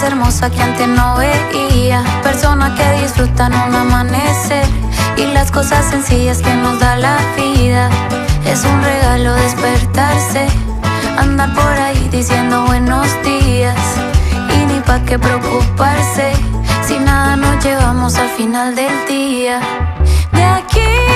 más hermosa que antes no veía. Personas que disfrutan un amanecer y las cosas sencillas que nos da la vida. Es un regalo despertarse, andar por ahí diciendo buenos días. Y ni pa' qué preocuparse si nada nos llevamos al final del día. De aquí